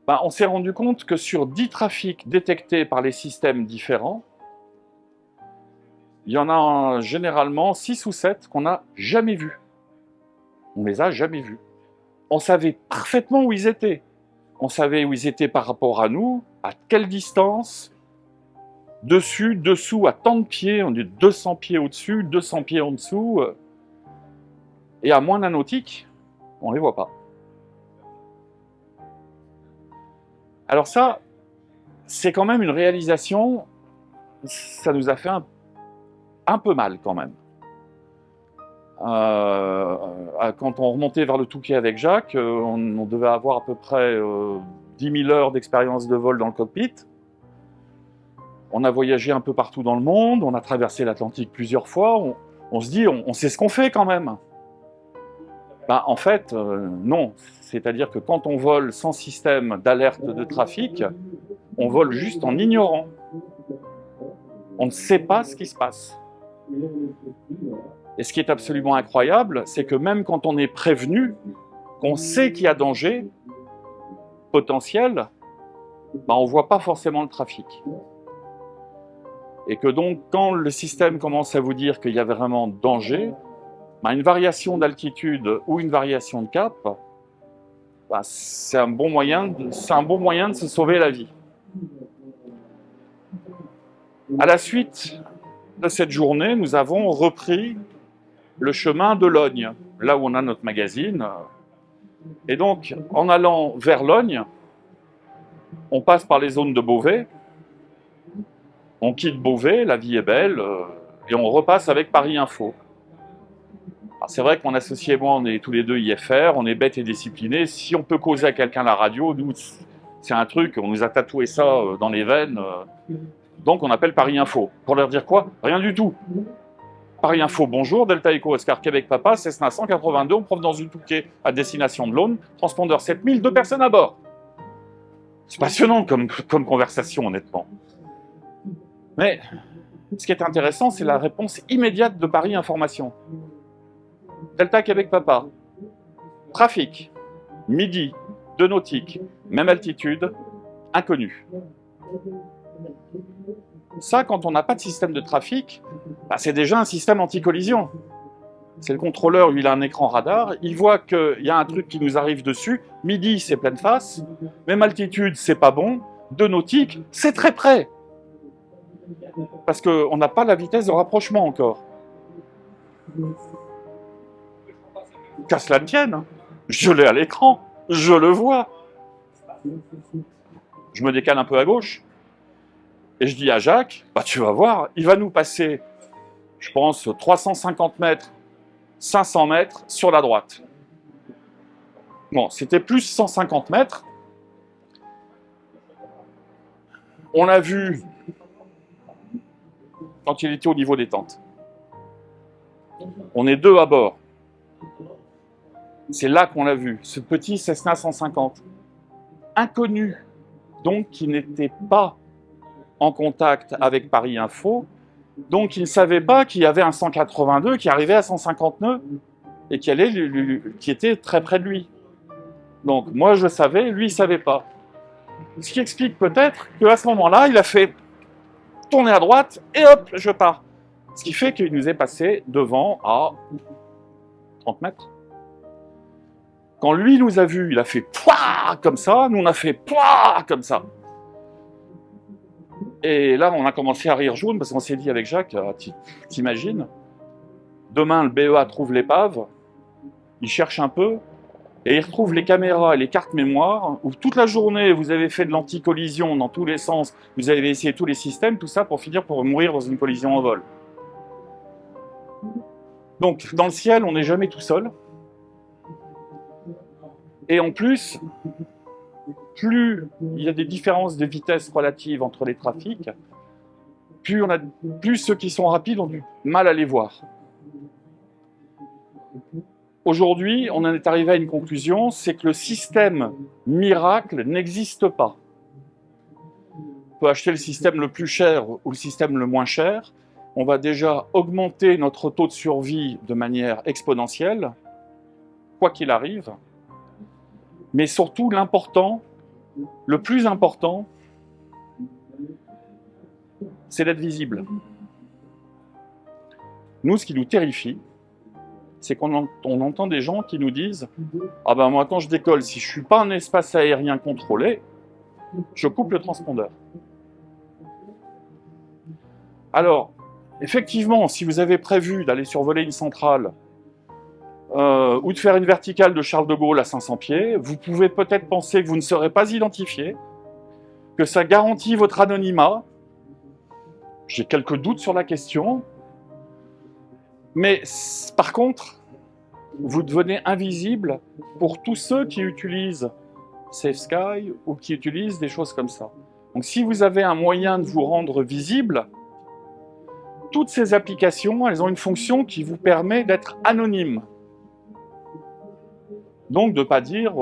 Ben, on s'est rendu compte que sur 10 trafics détectés par les systèmes différents, il y en a généralement 6 ou 7 qu'on n'a jamais vus. On les a jamais vus. On savait parfaitement où ils étaient. On savait où ils étaient par rapport à nous, à quelle distance, dessus, dessous, à tant de pieds, on est 200 pieds au-dessus, 200 pieds en dessous, et à moins d'un nautique, on ne les voit pas. Alors ça, c'est quand même une réalisation, ça nous a fait un peu mal quand même. Quand on remontait vers le Touquet avec Jacques, on devait avoir à peu près 10 000 heures d'expérience de vol dans le cockpit. On a voyagé un peu partout dans le monde, on a traversé l'Atlantique plusieurs fois, on se dit, on sait ce qu'on fait quand même. Ben, en fait, non. C'est-à-dire que quand on vole sans système d'alerte de trafic, on vole juste en ignorant. On ne sait pas ce qui se passe. Et ce qui est absolument incroyable, c'est que même quand on est prévenu, qu'on sait qu'il y a danger potentiel, ben on ne voit pas forcément le trafic. Et que donc, quand le système commence à vous dire qu'il y a vraiment danger, ben une variation d'altitude ou une variation de cap, ben c'est un bon moyen de se sauver la vie. À la suite de cette journée, nous avons repris le chemin de Logne, là où on a notre magazine. Et donc, en allant vers Logne, on passe par les zones de Beauvais, on quitte Beauvais, la vie est belle, et on repasse avec Paris Info. C'est vrai que mon associé et moi, on est tous les deux IFR, on est bêtes et disciplinés. Si on peut causer à quelqu'un la radio, nous, c'est un truc, on nous a tatoué ça dans les veines. Donc on appelle Paris Info. Pour leur dire quoi? Rien du tout. Paris Info, bonjour, Delta Echo Oscar Québec Papa, Cessna 182, on provenance du Touquet à destination de l'Aune, transpondeur 7000, 2 personnes à bord. C'est passionnant comme conversation, honnêtement. Mais ce qui est intéressant, c'est la réponse immédiate de Paris Information. Delta Québec Papa, trafic, midi, 2 nautiques, même altitude, inconnu. Ça, quand on n'a pas de système de trafic, bah, c'est déjà un système anti-collision. C'est le contrôleur, lui, il a un écran radar, il voit qu'il y a un truc qui nous arrive dessus, midi, c'est pleine face, même altitude, c'est pas bon, 2 nautiques, c'est très près. Parce qu'on n'a pas la vitesse de rapprochement encore. Qu'à cela ne tienne, je l'ai à l'écran, je le vois. Je me décale un peu à gauche, et je dis à Jacques, bah, tu vas voir, il va nous passer, je pense, 350 mètres, 500 mètres sur la droite. Bon, c'était plus 150 mètres. On l'a vu quand il était au niveau des tentes. On est 2 à bord. C'est là qu'on l'a vu, ce petit Cessna 150. Inconnu, donc qui n'était pas en contact avec Paris Info, donc il ne savait pas qu'il y avait un 182 qui arrivait à 150 nœuds et qui était très près de lui. Donc moi je savais, lui il ne savait pas. Ce qui explique peut-être qu'à ce moment-là, il a fait tourner à droite et hop, je pars. Ce qui fait qu'il nous est passé devant à 30 mètres. Quand lui nous a vus, il a fait pouah comme ça, nous on a fait pouah comme ça. Et là, on a commencé à rire jaune parce qu'on s'est dit avec Jacques, t'imagines, demain le BEA trouve l'épave, il cherche un peu, et il retrouve les caméras et les cartes mémoire, où toute la journée vous avez fait de l'anti-collision dans tous les sens, vous avez essayé tous les systèmes, tout ça pour finir pour mourir dans une collision en vol. Donc, dans le ciel, on n'est jamais tout seul. Et en plus, plus il y a des différences de vitesse relatives entre les trafics, plus ceux qui sont rapides ont du mal à les voir. Aujourd'hui, on en est arrivé à une conclusion, c'est que le système miracle n'existe pas. On peut acheter le système le plus cher ou le système le moins cher, on va déjà augmenter notre taux de survie de manière exponentielle, quoi qu'il arrive. Mais surtout, l'important, Le plus important, c'est d'être visible. Nous, ce qui nous terrifie, c'est qu'on entend des gens qui nous disent « Ah ben moi, quand je décolle, si je ne suis pas un espace aérien contrôlé, je coupe le transpondeur. » Alors, effectivement, si vous avez prévu d'aller survoler une centrale ou de faire une verticale de Charles de Gaulle à 500 pieds, vous pouvez peut-être penser que vous ne serez pas identifié, que ça garantit votre anonymat. J'ai quelques doutes sur la question. Mais par contre, vous devenez invisible pour tous ceux qui utilisent Safe Sky ou qui utilisent des choses comme ça. Donc si vous avez un moyen de vous rendre visible, toutes ces applications, elles ont une fonction qui vous permet d'être anonyme. Donc de ne pas dire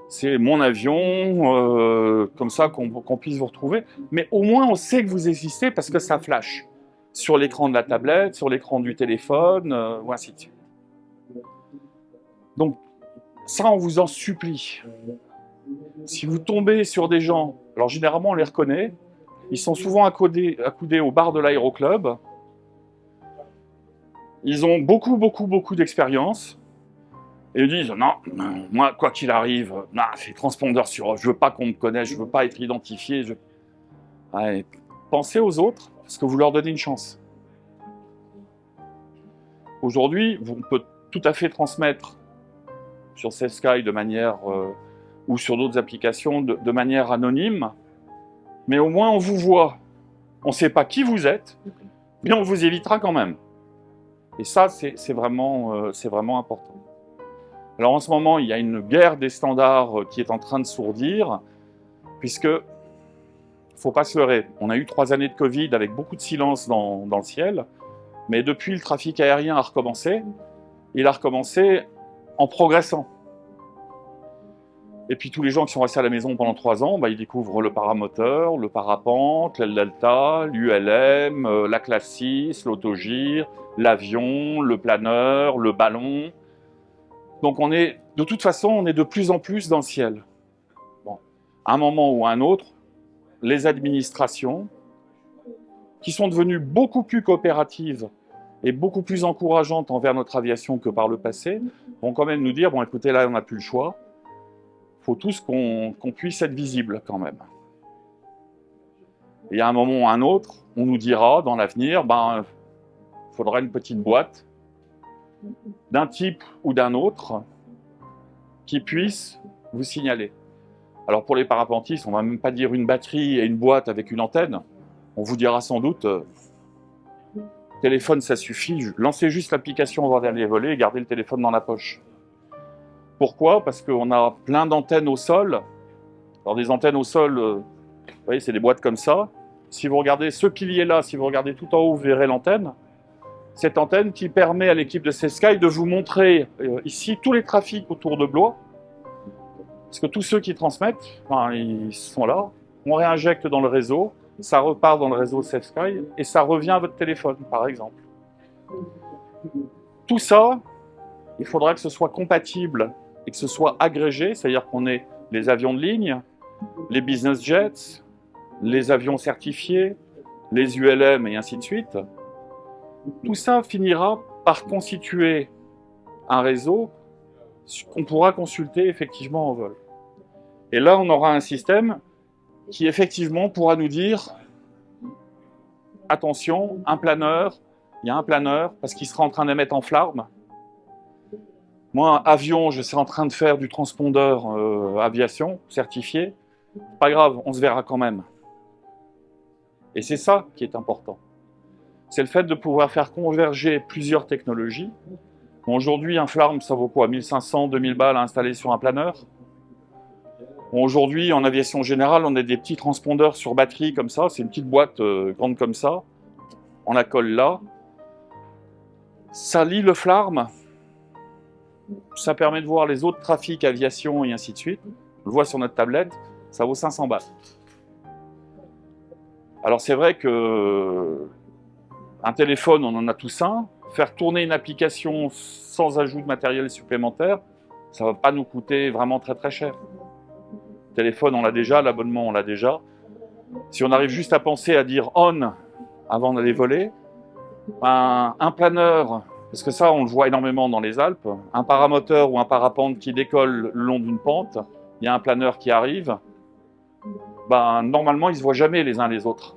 c'est mon avion, comme ça qu'on puisse vous retrouver, mais au moins on sait que vous existez parce que ça flash sur l'écran de la tablette, sur l'écran du téléphone, ou ainsi de suite. Donc, ça, on vous en supplie. Si vous tombez sur des gens, alors généralement on les reconnaît, ils sont souvent accoudés au bar de l'aéroclub, ils ont beaucoup d'expérience, et ils disent « Non, moi, quoi qu'il arrive, c'est transpondeur sur off, je veux pas qu'on me connaisse, je veux pas être identifié. » Allez, pensez aux autres, parce que vous leur donnez une chance. Aujourd'hui, on peut tout à fait transmettre sur Safe Sky de manière, ou sur d'autres applications de manière anonyme, mais au moins on vous voit. On ne sait pas qui vous êtes, mais on vous évitera quand même. Et ça, c'est vraiment important. Alors en ce moment, il y a une guerre des standards qui est en train de s'ourdir, puisque, il ne faut pas se leurrer, on a eu 3 années de Covid avec beaucoup de silence dans le ciel, mais depuis, le trafic aérien a recommencé. Il a recommencé en progressant. Et puis tous les gens qui sont restés à la maison pendant 3 ans, ils découvrent le paramoteur, le parapente, l'aile delta, l'ULM, la classe 6, l'autogire, l'avion, le planeur, le ballon. Donc de toute façon, on est de plus en plus dans le ciel. Bon. À un moment ou à un autre, les administrations, qui sont devenues beaucoup plus coopératives et beaucoup plus encourageantes envers notre aviation que par le passé, vont quand même nous dire, bon écoutez, là on n'a plus le choix, il faut tous qu'on puisse être visible quand même. Et à un moment ou à un autre, on nous dira dans l'avenir, il faudra une petite boîte d'un type ou d'un autre qui puisse vous signaler. Alors pour les parapentistes, on ne va même pas dire une batterie et une boîte avec une antenne, on vous dira sans doute téléphone, ça suffit, lancez juste l'application avant d'aller voler et gardez le téléphone dans la poche. Pourquoi? Parce qu'on a plein d'antennes au sol. Alors des antennes au sol, vous voyez, c'est des boîtes comme ça. Si vous regardez ce pilier là, si vous regardez tout en haut, vous verrez l'antenne. Cette antenne qui permet à l'équipe de Safe Sky de vous montrer ici tous les trafics autour de Blois. Parce que tous ceux qui transmettent, ils sont là. On réinjecte dans le réseau. Ça repart dans le réseau Safe Sky et ça revient à votre téléphone, par exemple. Tout ça, il faudra que ce soit compatible et que ce soit agrégé, c'est-à-dire qu'on ait les avions de ligne, les business jets, les avions certifiés, les ULM et ainsi de suite. Tout ça finira par constituer un réseau qu'on pourra consulter effectivement en vol. Et là, on aura un système qui effectivement pourra nous dire attention, il y a un planeur parce qu'il sera en train d'émettre en flarme. Moi, avion, je serai en train de faire du transpondeur aviation certifié. Pas grave, on se verra quand même. Et c'est ça qui est important. C'est le fait de pouvoir faire converger plusieurs technologies. Bon, aujourd'hui, un flarme, ça vaut quoi? 1500, 2000 balles à installer sur un planeur. Bon, aujourd'hui, en aviation générale, on a des petits transpondeurs sur batterie comme ça. C'est une petite boîte grande comme ça. On la colle là. Ça lit le flarme. Ça permet de voir les autres trafics, aviation et ainsi de suite. On le voit sur notre tablette. Ça vaut 500 balles. Alors c'est vrai que un téléphone, on en a tous un. Faire tourner une application sans ajout de matériel supplémentaire, ça ne va pas nous coûter vraiment très cher. Le téléphone, on l'a déjà, l'abonnement, on l'a déjà. Si on arrive juste à penser à dire on avant d'aller voler, un planeur, parce que ça, on le voit énormément dans les Alpes, un paramoteur ou un parapente qui décolle le long d'une pente, il y a un planeur qui arrive, normalement, ils ne se voient jamais les uns les autres.